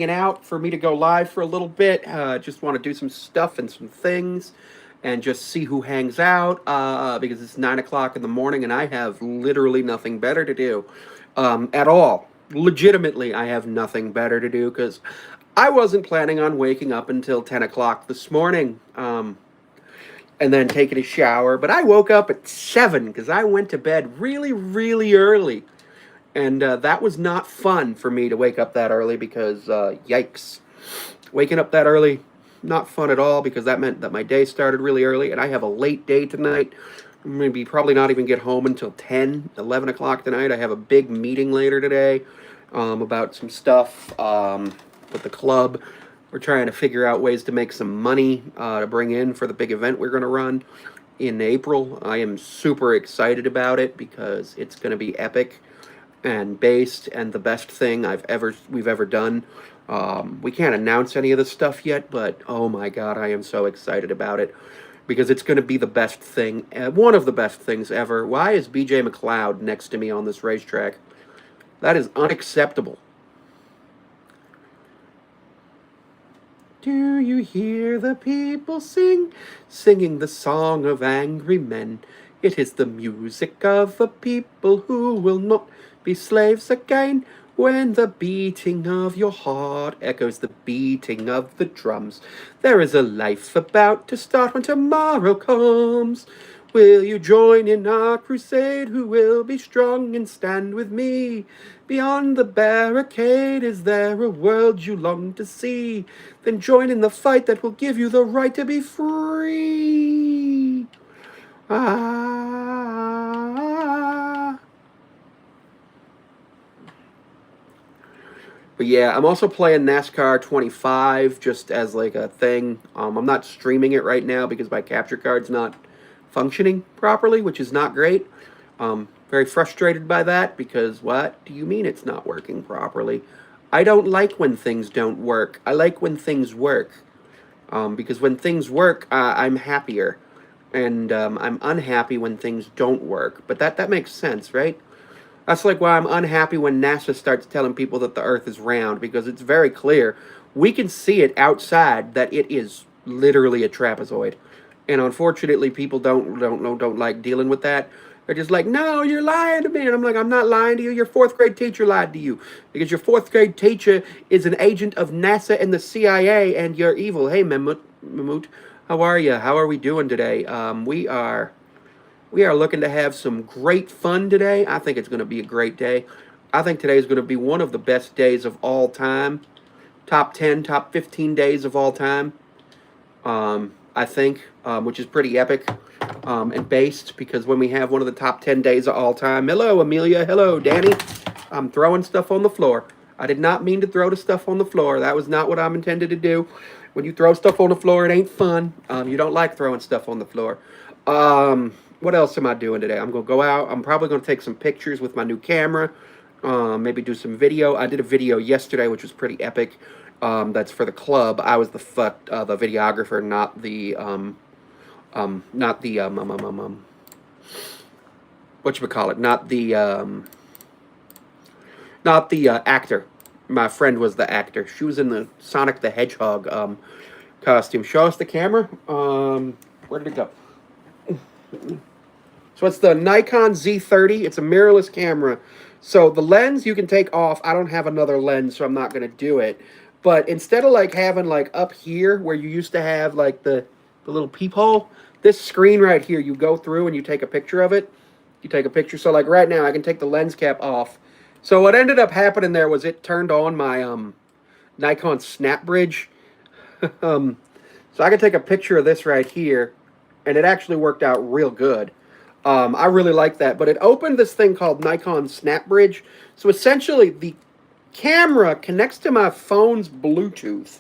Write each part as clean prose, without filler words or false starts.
out for me to go live for a little bit. Just want to do some stuff and some things and just see who hangs out because it's 9 o'clock in the morning and I have literally nothing better to do at all. Legitimately, I have nothing better to do because I wasn't planning on waking up until 10 o'clock this morning and then taking a shower. But I woke up at 7 because I went to bed really, really early. And that was not fun for me to wake up that early because, yikes. Waking up that early, not fun at all because that meant that my day started really early and I have a late day tonight. Maybe probably not even get home until 10, 11 o'clock tonight. I have a big meeting later today about some stuff with the club. We're trying to figure out ways to make some money to bring in for the big event we're going to run in April. I am super excited about it because it's going to be epic and based and the best thing we've ever done. We can't announce any of this stuff yet, but oh my god, I am so excited about it because it's going to be the best thing, one of the best things ever. Why is BJ McLeod next to me on this racetrack? That is unacceptable. Do you hear the people singing the song of angry men? It is the music of a people who will not be slaves again. When the beating of your heart echoes the beating of the drums, there is a life about to start when tomorrow comes. Will you join in our crusade? Who will be strong and stand with me? Beyond the barricade, is there a world you long to see? Then join in the fight that will give you the right to be free. Ah. But yeah, I'm also playing NASCAR 25 just as like a thing. I'm not streaming it right now because my capture card's not functioning properly, which is not great. Very frustrated by that because what do you mean it's not working properly? I don't like when things don't work. I like when things work. Because when things work, I'm happier. And I'm unhappy when things don't work. But that makes sense, right? That's like why I'm unhappy when NASA starts telling people that the Earth is round, because it's very clear. We can see it outside that it is literally a trapezoid. And unfortunately, people don't like dealing with that. They're just like, no, you're lying to me. And I'm like, I'm not lying to you. Your fourth grade teacher lied to you. Because your fourth grade teacher is an agent of NASA and the CIA, and you're evil. Hey, Mammoet, how are you? How are we doing today? We are looking to have some great fun today. I think it's going to be a great day. I think today is going to be one of the best days of all time. Top 10, top 15 days of all time. I think, which is pretty epic and based because when we have one of the top 10 days of all time. Hello, Amelia. Hello, Danny. I'm throwing stuff on the floor. I did not mean to throw the stuff on the floor. That was not what I'm intended to do. When you throw stuff on the floor, it ain't fun. You don't like throwing stuff on the floor. What else am I doing today? I'm going to go out. I'm probably going to take some pictures with my new camera. Maybe do some video. I did a video yesterday, which was pretty epic. That's for the club. I was the videographer, whatchamacallit, not the actor. My friend was the actor. She was in the Sonic the Hedgehog costume. Show us the camera. Where did it go? So it's the Nikon Z30. It's a mirrorless camera. So the lens you can take off. I don't have another lens, so I'm not going to do it. But instead of like having like up here where you used to have like the little peephole, this screen right here, you go through and you take a picture of it. You take a picture. So like right now, I can take the lens cap off. So what ended up happening there was it turned on my Nikon snap bridge. So I can take a picture of this right here, and it actually worked out real good. I really like that. But it opened this thing called Nikon Snap Bridge. So essentially, the camera connects to my phone's Bluetooth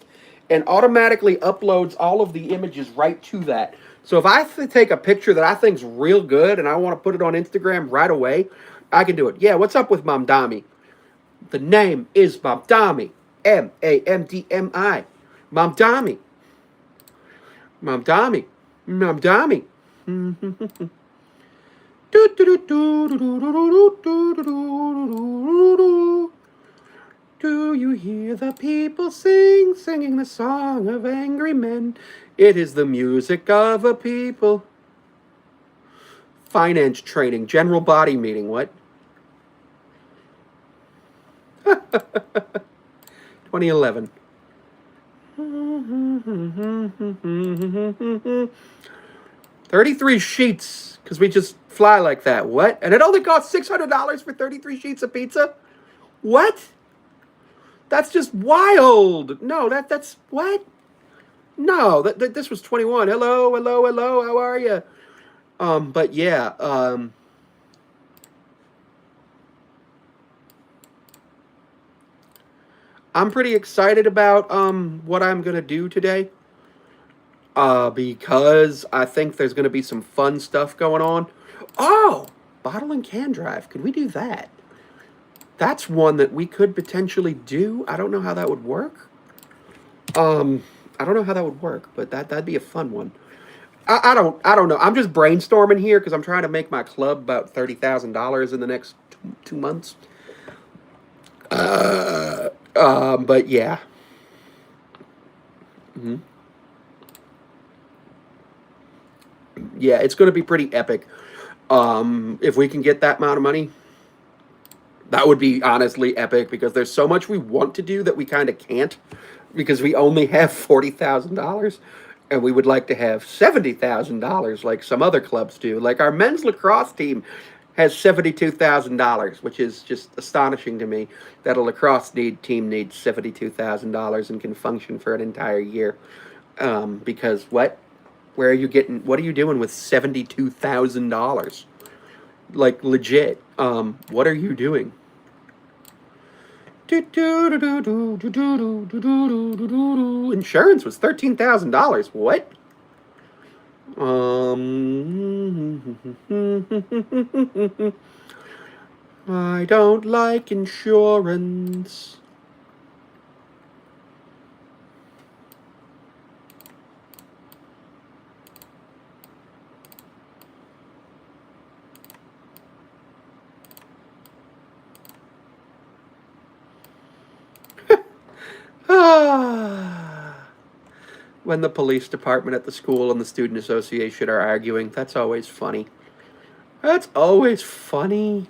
and automatically uploads all of the images right to that. So if I take a picture that I think's real good and I want to put it on Instagram right away, I can do it. Yeah, what's up with Mamdami? The name is Mamdami. Mamdmi. Mamdami. Mamdami. Mamdami. Do you hear the people sing, singing the song of angry men? It is the music of a people. Finance training, general body meeting, what? 2011. 33 sheets, because we just fly like that. What? And it only costs $600 for 33 sheets of pizza? What? That's just wild. No, that's what? No, this was 21. Hello, hello, hello. How are you? But yeah, I'm pretty excited about what I'm gonna do today. Because I think there's gonna be some fun stuff going on. Oh, bottle and can drive. Could we do that? That's one that we could potentially do. I don't know how that would work. Um, I don't know how that would work, but that'd be a fun one. I don't know. I'm just brainstorming here because I'm trying to make my club about $30,000 in the next 2 months. But yeah. Hmm. Yeah, it's going to be pretty epic. If we can get that amount of money, that would be honestly epic because there's so much we want to do that we kind of can't because we only have $40,000 and we would like to have $70,000 like some other clubs do. Like our men's lacrosse team has $72,000, which is just astonishing to me that a team needs $72,000 and can function for an entire year. Because what? Where are you getting? What are you doing with $72,000? Like legit. What are you doing? Insurance was $13,000. What? I don't like insurance. When the police department at the school and the student association are arguing, that's always funny. That's always funny.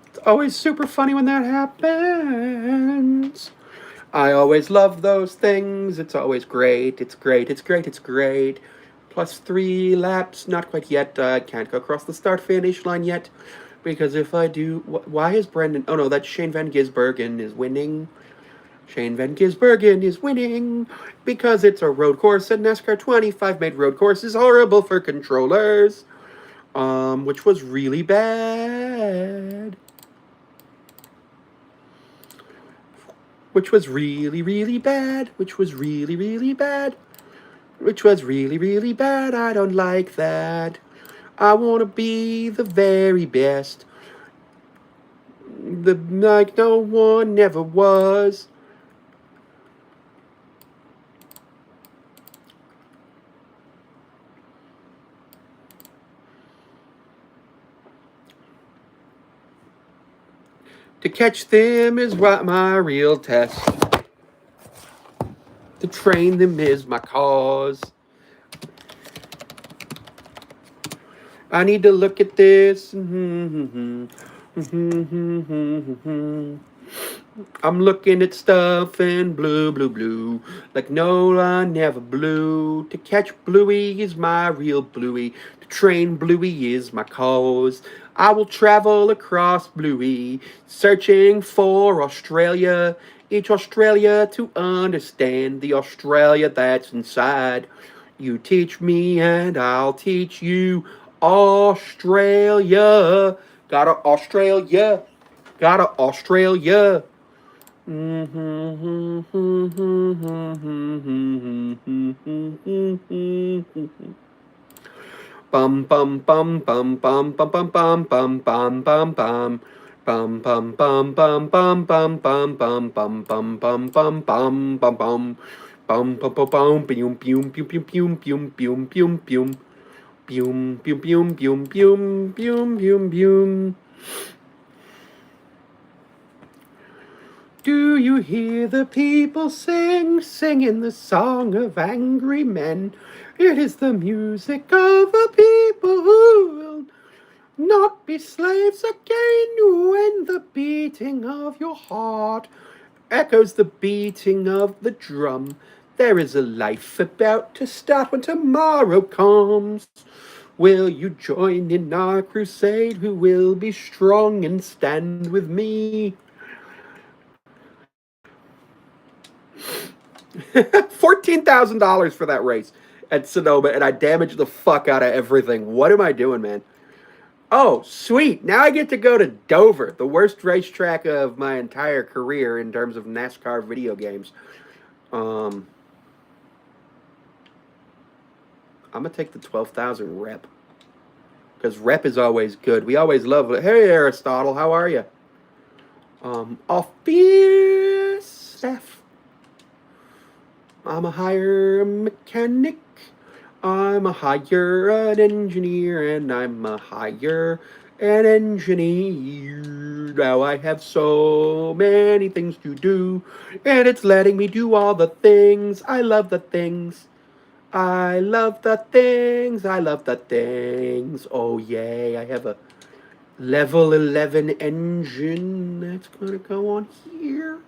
It's always super funny when that happens. I always love those things. It's always great. It's great. It's great. It's great. Plus 3 laps. Not quite yet. I can't go across the start finish line yet. Because if I do. Why is Brendan. Oh no, that's Shane Van Gisbergen is winning. Shane Van Gisbergen is winning because it's a road course and NASCAR 25 made road courses horrible for controllers. Which was really bad. Which was really, really bad. Which was really, really bad. Which was really, really bad. I don't like that. I want to be the very best. Like no one ever was. To catch them is what my real test. To train them is my cause. I need to look at this. I'm looking at stuff and blue, blue, blue. Like no one ever blew. To catch Bluey is my real Bluey. To train Bluey is my cause. I will travel across Bluey, searching for Australia. Each Australia to understand the Australia that's inside. You teach me and I'll teach you Australia. Gotta Australia. Gotta Australia. Bum bum bum bum bum bum bum bum bum bum bum bum. Bum bum bum bum bum bum bum bum bum bum bum bum bum bum bum. Bum bum bum bum bium bium bium bium bium bium bium bium bium bium bium bium bium bium bium bium. Do you hear the people sing, singing the song of angry men? It is the music of a people who will not be slaves again. When the beating of your heart echoes the beating of the drum, there is a life about to start when tomorrow comes. Will you join in our crusade? Who will be strong and stand with me? $14,000 for that race at Sonoma, and I damaged the fuck out of everything. What am I doing, man? Oh, sweet. Now I get to go to Dover, the worst racetrack of my entire career in terms of NASCAR video games. Um, I'm going to take the 12,000 rep. Because rep is always good. We always love it. Hey, Aristotle, how are you? Office staff. I'm a hire mechanic. I'm a hire an engineer, and I'm a hire an engineer. Now I have so many things to do, and it's letting me do all the things. I love the things. I love the things. I love the things. Oh, yay. I have a level 11 engine that's going to go on here.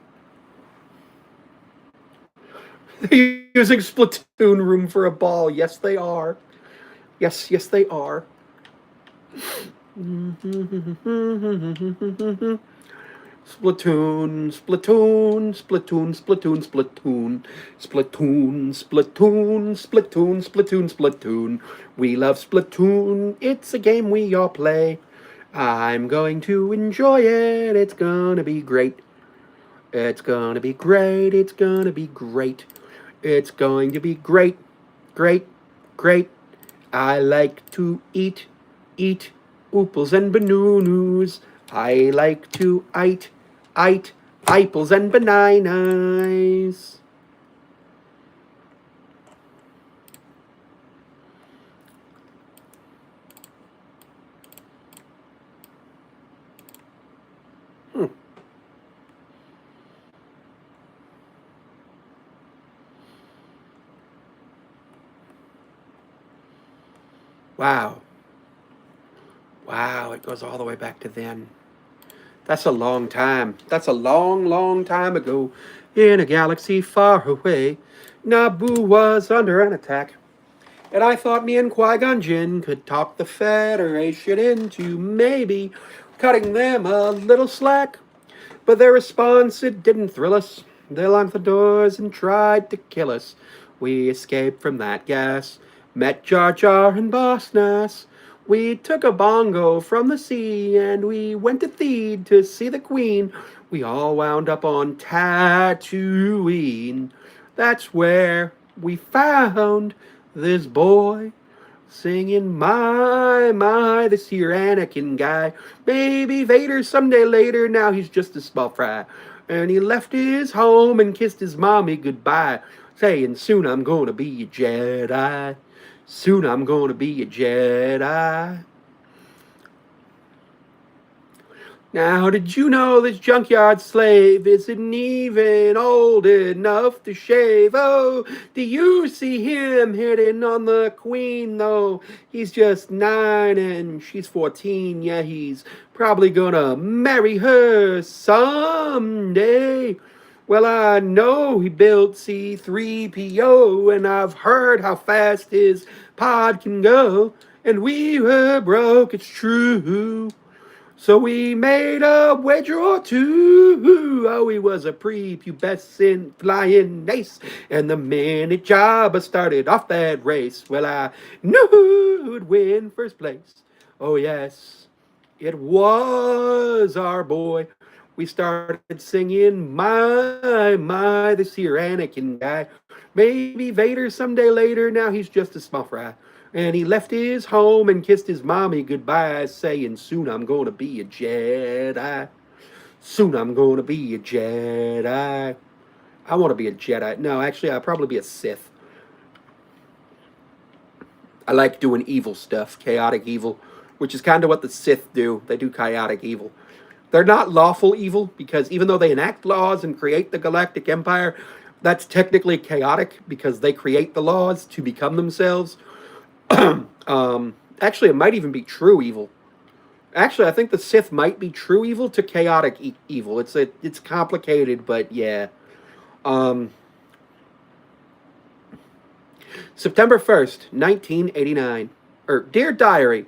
They're using Splatoon room for a ball. Yes, they are. Yes, yes, they are. Splatoon, Splatoon, Splatoon, Splatoon, Splatoon, Splatoon, Splatoon, Splatoon, Splatoon, Splatoon. We love Splatoon. It's a game we all play. I'm going to enjoy it. It's gonna be great. It's gonna be great. It's gonna be great. It's going to be great. Great. Great. I like to eat ooples and bananas. I like to eat apples and bananas. Hmm. Wow. Wow, it goes all the way back to then. That's a long time. That's a long, long time ago. In a galaxy far away, Naboo was under an attack. And I thought me and Qui-Gon Jinn could talk the Federation into maybe cutting them a little slack. But their response, it didn't thrill us. They locked the doors and tried to kill us. We escaped from that gas, met Jar Jar and Boss Nass. We took a bongo from the sea and we went to Theed to see the Queen. We all wound up on Tatooine. That's where we found this boy singing my, this here Anakin guy. Baby Vader someday later, now he's just a small fry. And he left his home and kissed his mommy goodbye, saying, soon I'm gonna be a Jedi. Soon I'm gonna be a Jedi. Now, did you know this junkyard slave isn't even old enough to shave? Oh, do you see him hitting on the queen, though? He's just 9 and she's 14. Yeah, he's probably gonna marry her someday. Well, I know he built C3PO, and I've heard how fast his pod can go. And we were broke, it's true. So we made a wager or two. Oh, he was a prepubescent flying ace. And the minute Jabba started off that race, well, I knew who'd win first place. Oh, yes, it was our boy. We started singing, my, this here Anakin guy. Maybe Vader someday later, now he's just a small fry. And he left his home and kissed his mommy goodbye, saying, soon I'm gonna be a Jedi. Soon I'm gonna be a Jedi. I want to be a Jedi. No, actually, I'll probably be a Sith. I like doing evil stuff, chaotic evil, which is kind of what the Sith do. They do chaotic evil. They're not lawful evil because even though they enact laws and create the galactic empire, that's technically chaotic because they create the laws to become themselves. Actually, it might even be true evil. Actually, I think the Sith might be true evil to chaotic evil. It's complicated, but yeah. Um, September 1st, 1989. Dear Diary,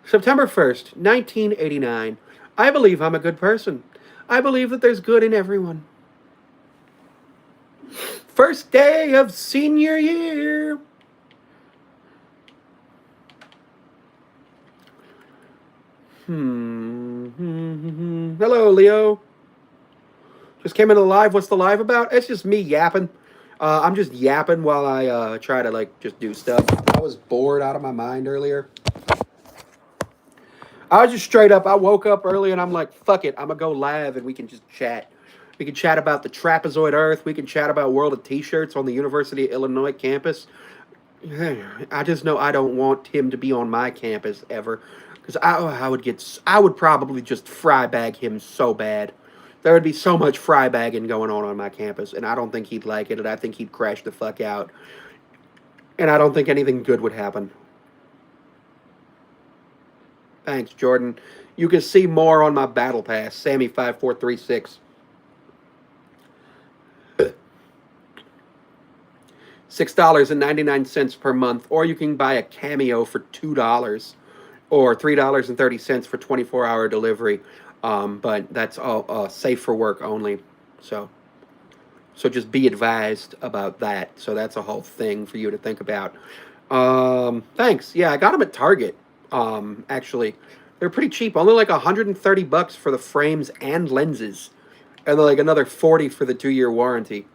September 1st, 1989. I believe I'm a good person. I believe that there's good in everyone. First day of senior year. Hello, Leo. Just came into the live. What's the live about? It's just me yapping. I'm just yapping while I try to like just do stuff. I was bored out of my mind earlier. I was just straight up. I woke up early and I'm like, fuck it. I'm gonna go live and we can just chat. We can chat about the trapezoid Earth. We can chat about World of T-shirts on the University of Illinois campus. I just know I don't want him to be on my campus ever, because I would probably just fry bag him so bad. There would be so much fry bagging going on my campus, and I don't think he'd like it, and I think he'd crash the fuck out, and I don't think anything good would happen. Thanks, Jordan. You can see more on my battle pass, Sammy5436. $6.99 per month, or you can buy a cameo for $2 or $3.30 for 24-hour delivery. But that's all safe for work only. So just be advised about that. So that's a whole thing for you to think about. Thanks. Yeah, I got them at Target. Actually, they're pretty cheap. Only like $130 for the frames and lenses, and then like another 40 for the 2-year warranty.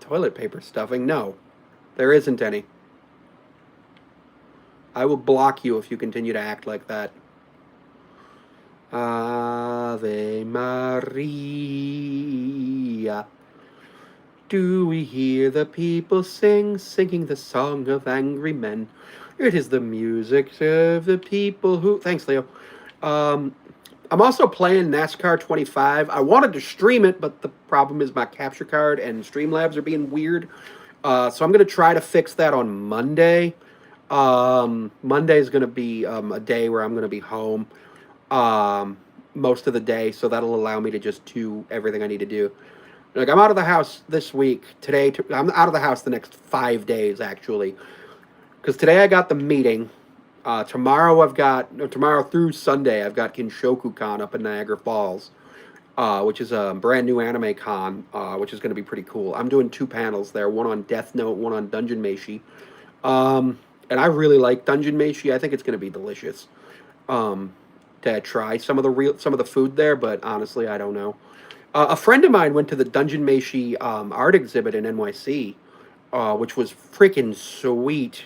Toilet paper stuffing? No, there isn't any. I will block you if you continue to act like that. Ave Maria. Do we hear the people singing the song of angry men? It is the music of the people who... Thanks, Leo. I'm also playing NASCAR 25. I wanted to stream it, but the problem is my capture card and Streamlabs are being weird. So I'm going to try to fix that on Monday. Monday is going to be a day where I'm going to be home most of the day, so that'll allow me to just do everything I need to do. Like, I'm out of the house this week. I'm out of the house the next 5 days, actually. Because today I got the meeting. Tomorrow through Sunday, I've got Kinshoku-con up in Niagara Falls, which is a brand new anime con, which is going to be pretty cool. I'm doing 2 panels there, one on Death Note, one on Dungeon Meshi. And I really like Dungeon Meshi. I think it's going to be delicious. To try some of the food there, but honestly, I don't know. A friend of mine went to the Dungeon Meshi art exhibit in NYC, which was freaking sweet.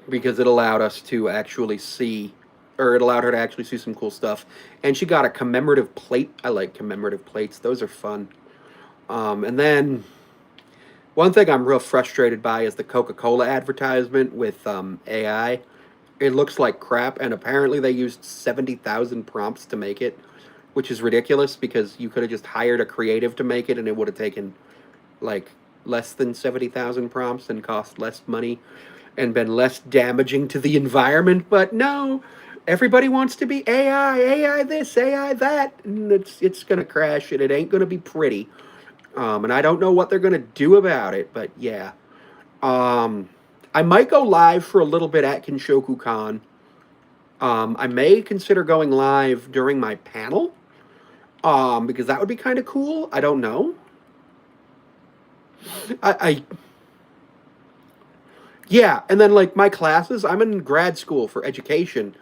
Because it allowed us to actually see, or it allowed her to actually see some cool stuff. And she got a commemorative plate. I like commemorative plates. Those are fun. And then one thing I'm real frustrated by is the Coca-Cola advertisement with AI. It looks like crap, and apparently they used 70,000 prompts to make it, which is ridiculous because you could have just hired a creative to make it, and it would have taken like less than 70,000 prompts and cost less money and been less damaging to the environment. But no, everybody wants to be AI this, AI that, and it's gonna crash, and it ain't gonna be pretty. And I don't know what they're gonna do about it, but yeah. I might go live for a little bit at Kinshoku-con. I may consider going live during my panel, because that would be kind of cool. I don't know. Yeah, and then like my classes, I'm in grad school for education,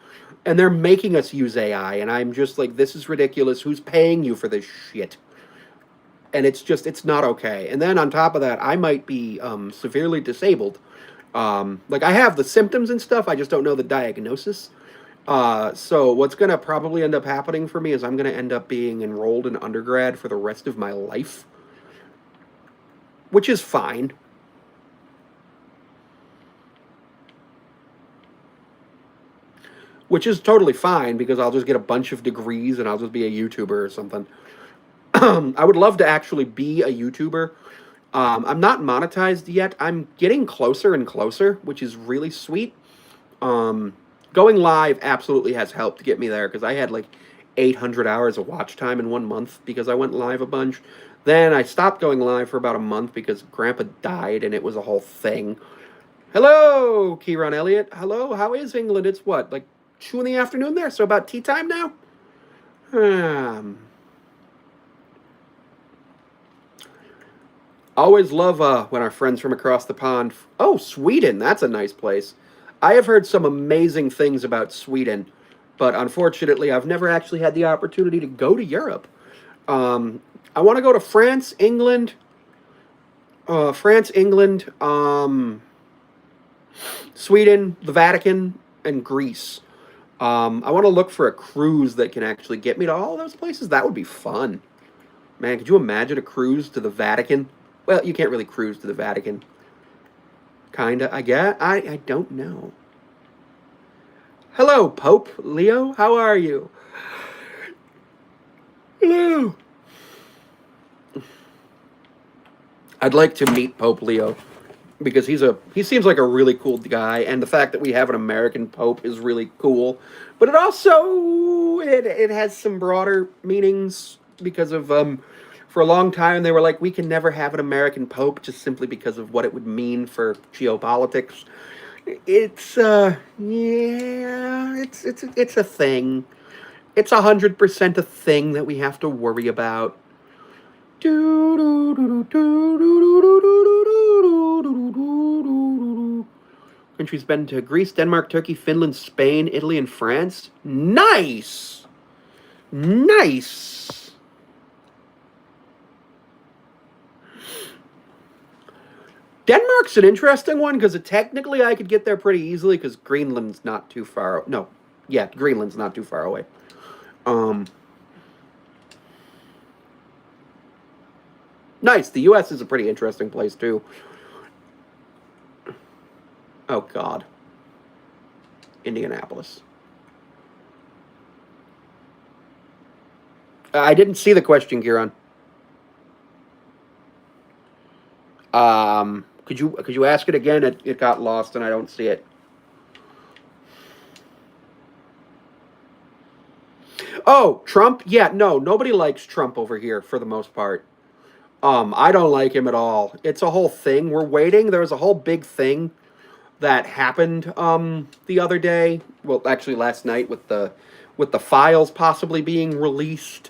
and they're making us use AI, and I'm just like, this is ridiculous. Who's paying you for this shit? And it's not okay. And then on top of that, I might be severely disabled. Like, I have the symptoms and stuff, I just don't know the diagnosis. So what's going to probably end up happening for me is I'm going to end up being enrolled in undergrad for the rest of my life, which is fine. which is totally fine because I'll just get a bunch of degrees and I'll just be a YouTuber or something. I would love to actually be a YouTuber. I'm not monetized yet. I'm getting closer and closer, which is really sweet. Um, Going live absolutely has helped get me there because I had like 800 hours of watch time in 1 month because I went live a bunch. Then I stopped going live for about a month because Grandpa died and it was a whole thing. Hello, Kieran Elliott. Hello, how is England? It's what, like 2 in the afternoon there? So about tea time now? Um, Always love when our friends from across the pond. Oh, Sweden, that's a nice place. I have heard some amazing things about Sweden, but unfortunately, I've never actually had the opportunity to go to Europe. Um, I want to go to France, England, Sweden, the Vatican, and Greece. I want to look for a cruise that can actually get me to all those places. That would be fun. Man, could you imagine a cruise to the Vatican? Well, you can't really cruise to the Vatican. Kinda, I guess. I don't know. Hello, Pope Leo. How are you? Hello. I'd like to meet Pope Leo because he seems like a really cool guy, and the fact that we have an American Pope is really cool. But it also it has some broader meanings because of for a long time they were like we can never have an American Pope just simply because of what it would mean for geopolitics. It's yeah, it's a thing. It's 100% a thing that we have to worry about. Countries been to Greece, Denmark, Turkey, Finland, Spain, Italy, and France. Nice! Nice! Denmark's an interesting one because technically I could get there pretty easily because Greenland's not too far. No, yeah, Greenland's not too far away. Um, Nice. The U.S. is a pretty interesting place too. Oh God, Indianapolis. I didn't see the question, Kieran. Could you ask it again? It got lost and I don't see it. Oh, Trump? Yeah, no, nobody likes Trump over here for the most part. I don't like him at all. It's a whole thing. We're waiting. There was a whole big thing that happened the other day. Well, actually last night with the files possibly being released.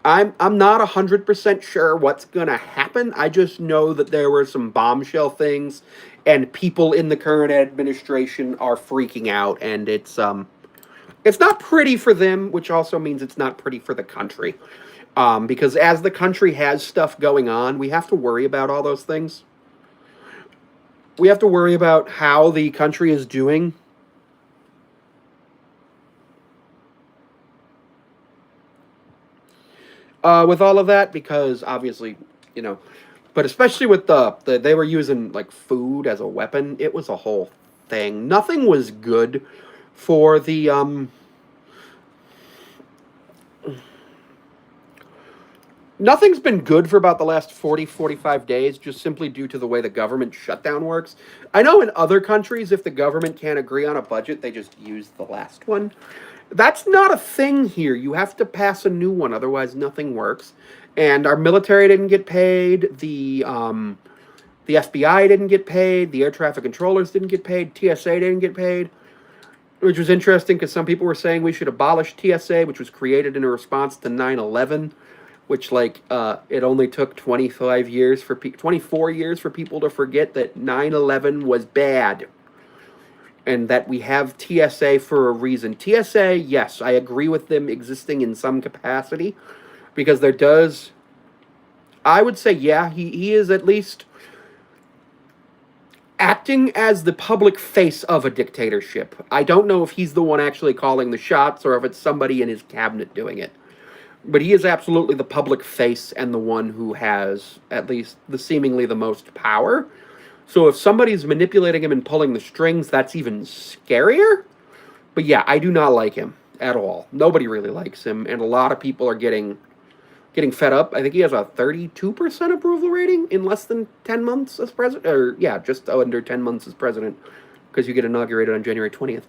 I'm not 100% sure what's gonna happen. I just know that there were some bombshell things, and people in the current administration are freaking out, and it's not pretty for them, which also means it's not pretty for the country. Because as the country has stuff going on, we have to worry about all those things. We have to worry about how the country is doing. With all of that, because obviously, you know, but especially with the they were using like food as a weapon, it was a whole thing. Nothing was good for the nothing's been good for about the last 40, 45 days, just simply due to the way the government shutdown works. I know in other countries, if the government can't agree on a budget, they just use the last one. That's not a thing here. You have to pass a new one, otherwise nothing works. And our military didn't get paid. The FBI didn't get paid. The air traffic controllers didn't get paid. TSA didn't get paid, which was interesting because some people were saying we should abolish TSA, which was created in a response to 9/11, which like it only took 24 years for people to forget that 9/11 was bad and that we have TSA for a reason. TSA, yes, I agree with them existing in some capacity because there does, I would say, yeah, he is at least acting as the public face of a dictatorship. I don't know if he's the one actually calling the shots or if it's somebody in his cabinet doing it. But he is absolutely the public face and the one who has at least the seemingly the most power. So if somebody's manipulating him and pulling the strings, that's even scarier. But yeah, I do not like him at all. Nobody really likes him, and a lot of people are getting fed up. I think he has a 32% approval rating in less than 10 months as president, or yeah, just under 10 months as president, because you get inaugurated on January 20th.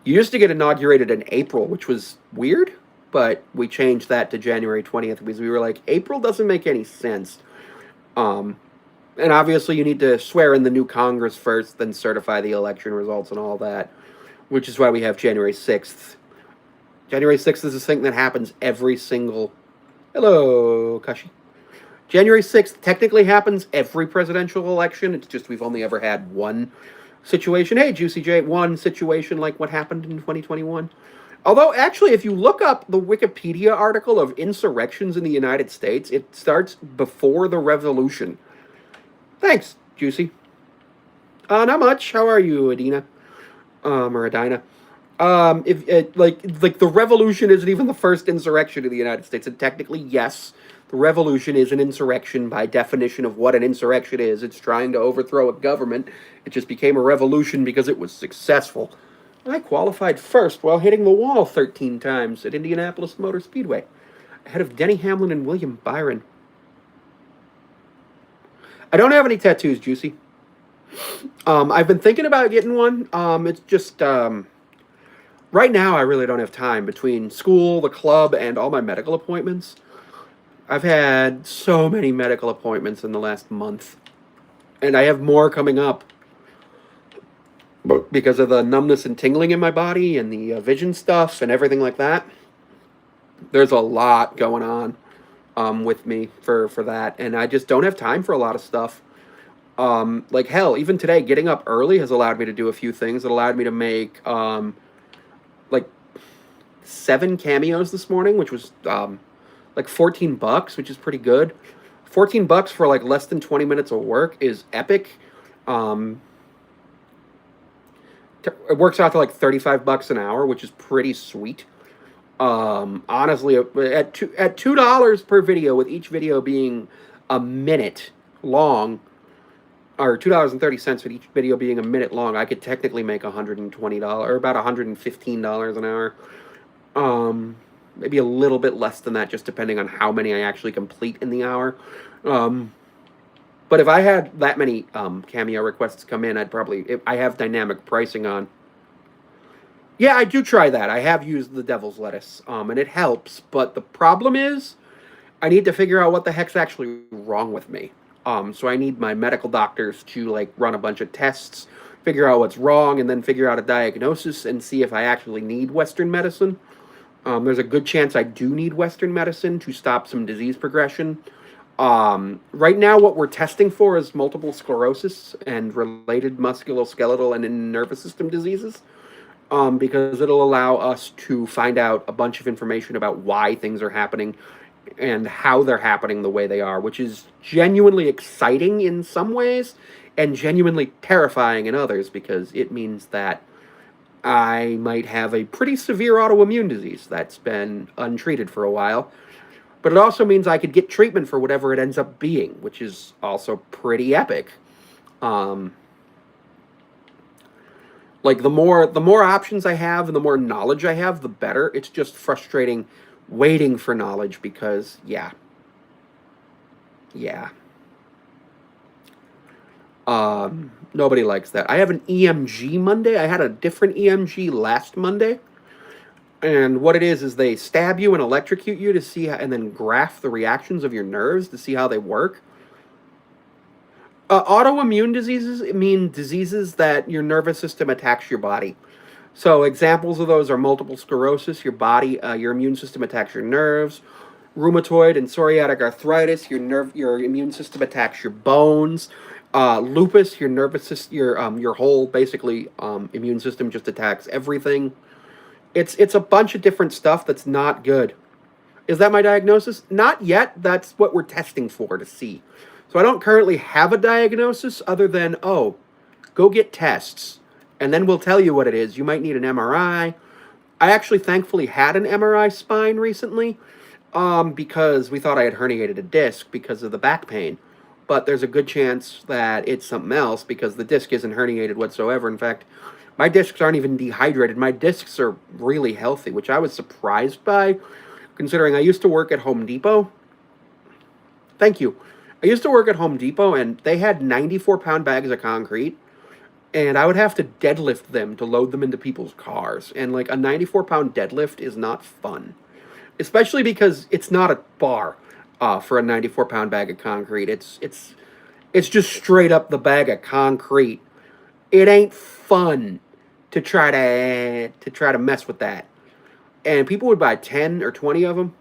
You used to get inaugurated in April, which was weird, but we changed that to January 20th because we were like, April doesn't make any sense. Um, and obviously, you need to swear in the new Congress first, then certify the election results and all that, which is why we have January 6th. January 6th is this thing that happens every single. Hello, Kashi. January 6th technically happens every presidential election. It's just we've only ever had one situation. Hey, Juicy J, one situation like what happened in 2021. Although, actually, if you look up the Wikipedia article of insurrections in the United States, it starts before the Revolution. Thanks, Juicy. Not much. How are you, Adina? Or Adina? If like the Revolution isn't even the first insurrection in the United States, and technically, yes, the Revolution is an insurrection by definition of what an insurrection is. It's trying to overthrow a government. It just became a revolution because it was successful. I qualified first while hitting the wall 13 times at Indianapolis Motor Speedway, ahead of Denny Hamlin and William Byron. I don't have any tattoos, Juicy. I've been thinking about getting one. It's just right now I really don't have time between school, the club, and all my medical appointments. I've had so many medical appointments in the last month, and I have more coming up because of the numbness and tingling in my body and the vision stuff and everything like that. There's a lot going on with me for that, and I just don't have time for a lot of stuff. Like hell, even today, getting up early has allowed me to do a few things. It allowed me to make like 7 cameos this morning, which was like $14, which is pretty good. $14 for like less than 20 minutes of work is epic. It works out to like $35 an hour, which is pretty sweet. Honestly, at $2 per video, with each video being a minute long, or $2.30 with each video being a minute long, I could technically make $120 or about $115 an hour. Maybe a little bit less than that, just depending on how many I actually complete in the hour. But if I had that many cameo requests come in, I have dynamic pricing on. Yeah, I do try that. I have used the devil's lettuce, and it helps. But the problem is, I need to figure out what the heck's actually wrong with me. So I need my medical doctors to like run a bunch of tests, figure out what's wrong, and then figure out a diagnosis and see if I actually need Western medicine. There's a good chance I do need Western medicine to stop some disease progression. Right now, what we're testing for is multiple sclerosis and related musculoskeletal and nervous system diseases. Because it'll allow us to find out a bunch of information about why things are happening and how they're happening the way they are, which is genuinely exciting in some ways and genuinely terrifying in others, because it means that I might have a pretty severe autoimmune disease that's been untreated for a while. But it also means I could get treatment for whatever it ends up being, which is also pretty epic. Like the more options I have and the more knowledge I have, the better. It's just frustrating waiting for knowledge because yeah. Nobody likes that. I have an EMG Monday. I had a different EMG last Monday. And what it is they stab you and electrocute you to see how, and then graph the reactions of your nerves to see how they work. Autoimmune diseases mean diseases that your nervous system attacks your body. So examples of those are multiple sclerosis, your immune system attacks your nerves. Rheumatoid and psoriatic arthritis, your immune system attacks your bones. Lupus, your nervous system, your whole basically immune system just attacks everything. It's a bunch of different stuff that's not good. Is that my diagnosis? Not yet. That's what we're testing for to see. So I don't currently have a diagnosis other than, go get tests, and then we'll tell you what it is. You might need an MRI. I actually thankfully had an MRI spine recently because we thought I had herniated a disc because of the back pain. but there's a good chance that it's something else because the disc isn't herniated whatsoever. In fact, my discs aren't even dehydrated. My discs are really healthy, which I was surprised by, considering I used to work at Home Depot. Thank you. I used to work at Home Depot, and they had 94-pound bags of concrete, and I would have to deadlift them to load them into people's cars. And like a 94-pound deadlift is not fun, especially because it's not a bar for a 94-pound bag of concrete. It's just straight up the bag of concrete. It ain't fun to try to mess with that. And people would buy 10 or 20 of them.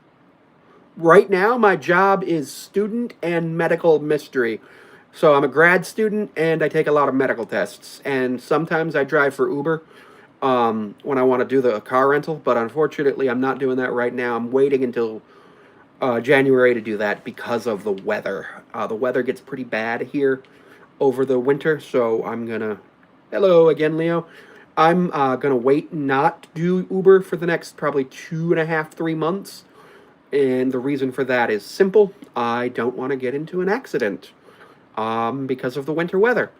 Right now, my job is student and medical mystery. So I'm a grad student and I take a lot of medical tests. And sometimes I drive for Uber when I want to do the car rental. But unfortunately, I'm not doing that right now. I'm waiting until January to do that because of the weather. The weather gets pretty bad here over the winter. So I'm going to. Hello again, Leo. I'm going to wait not to do Uber for the next probably 2.5, 3 months. And the reason for that is simple. I don't want to get into an accident because of the winter weather.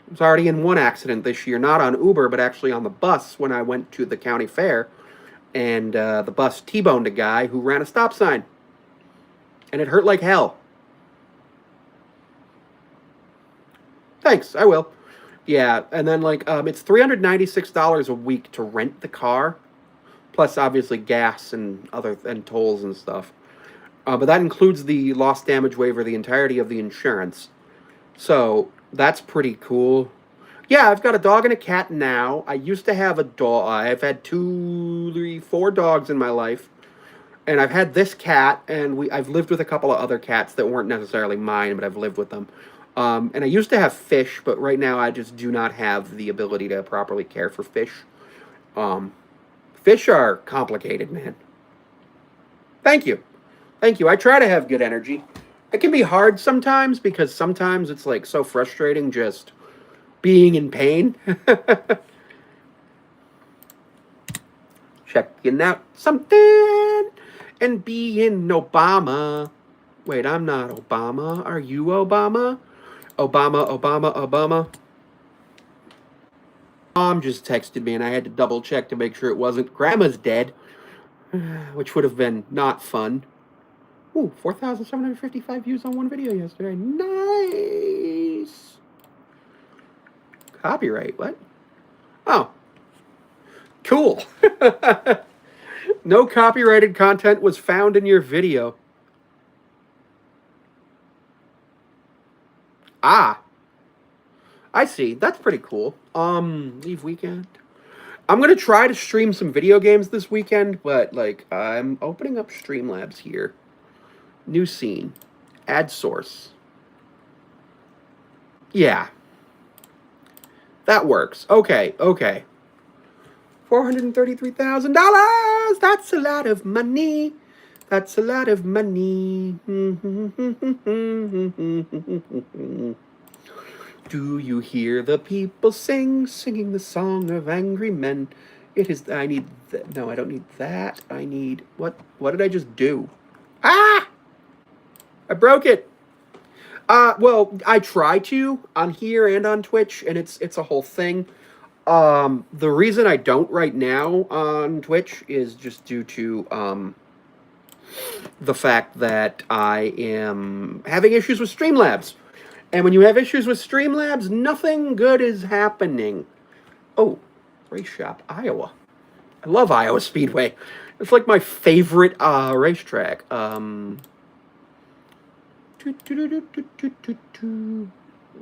I was already in one accident this year, not on Uber, but actually on the bus when I went to the county fair. And the bus T-boned a guy who ran a stop sign. And it hurt like hell. Thanks, I will. Yeah, and then like it's $396 a week to rent the car, plus obviously gas and tolls and stuff. But that includes the loss damage waiver, the entirety of the insurance. So that's pretty cool. Yeah, I've got a dog and a cat now. I used to have a dog. I've had 2, 3, 4 dogs in my life, and I've had this cat, and I've lived with a couple of other cats that weren't necessarily mine, but I've lived with them. And I used to have fish, but right now I just do not have the ability to properly care for fish. Um, Fish are complicated, man. Thank you. Thank you. I try to have good energy. It can be hard sometimes because sometimes it's like so frustrating just being in pain. Checking out something and being Obama. Wait, I'm not Obama. Are you Obama? Obama, Obama, Obama. Mom just texted me and I had to double check to make sure it wasn't. Grandma's dead, which would have been not fun. Ooh, 4,755 views on one video yesterday. Nice. Copyright, what? Oh, cool. No copyrighted content was found in your video. Ah, I see. That's pretty cool. Leave weekend. I'm gonna try to stream some video games this weekend, but like I'm opening up Streamlabs here. New scene. Add source. Yeah. That works. Okay, okay. $433,000. That's a lot of money. That's a lot of money. Do you hear the people singing the song of angry men? It is. I need. No, I don't need that. I need. What? What did I just do? Ah! I broke it. Well, I try to on here and on Twitch, and it's a whole thing. The reason I don't right now on Twitch is just due to the fact that I am having issues with Streamlabs. And when you have issues with Streamlabs, nothing good is happening. Oh, race shop, Iowa. I love Iowa Speedway. It's like my favorite racetrack.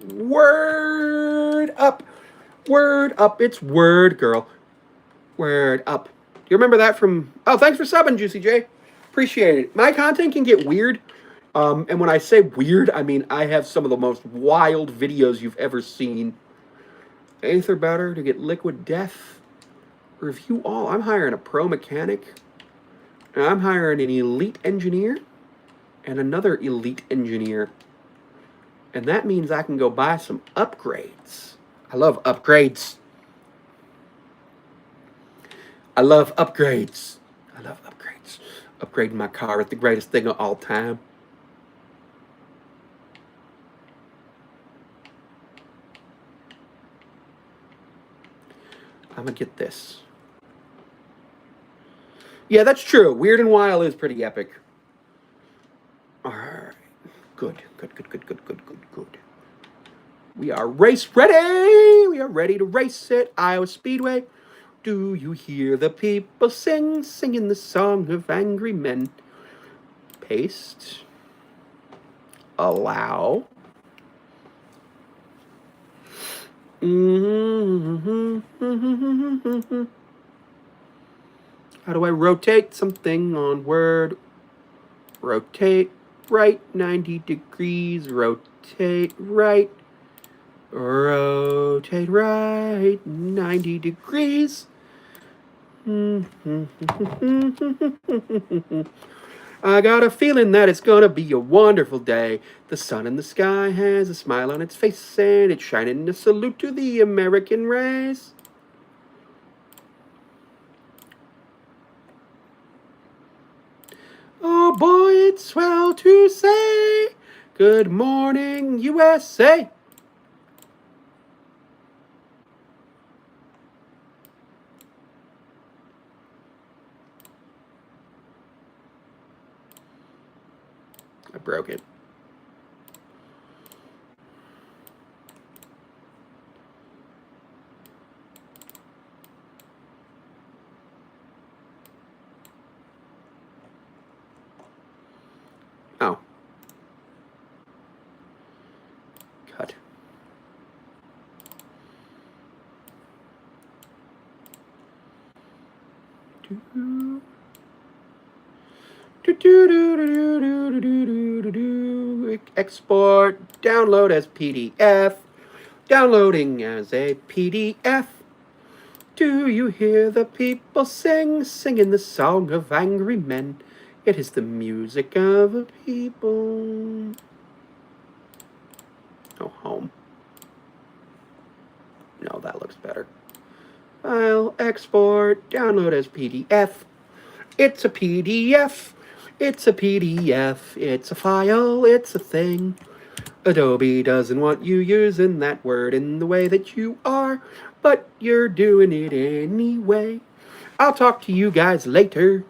Word up. Word up. It's word, girl. Word up. Do you remember that from... Oh, thanks for subbing, Juicy J. Appreciate it. My content can get weird. And when I say weird, I mean I have some of the most wild videos you've ever seen. Aether better to get liquid death. Review all. I'm hiring a pro mechanic. And I'm hiring an elite engineer. And another elite engineer. And that means I can go buy some upgrades. I love upgrades. I love upgrades. I love upgrades. Upgrading my car is the greatest thing of all time. gonna get this. Yeah, that's true. Weird and Wild is pretty epic. All right. Good. Good. We are race ready. We are ready to race at Iowa Speedway. Do you hear the people singing the song of angry men? Paste. Allow. How do I rotate something on Word? Rotate right 90 degrees. Rotate right. Rotate right 90 degrees. I got a feeling that it's gonna be a wonderful day. The sun in the sky has a smile on its face, and it's shining a salute to the American race. Oh boy, it's swell to say, good morning, USA. I broke it. Oh. Cut. Export, download as PDF, downloading as a PDF. Do you hear the people singing the song of angry men? It is the music of a people. Oh, home. No, that looks better. File, export, download as PDF. It's a PDF. It's a PDF. It's a file. It's a thing. Adobe doesn't want you using that word in the way that you are, but you're doing it anyway. I'll talk to you guys later.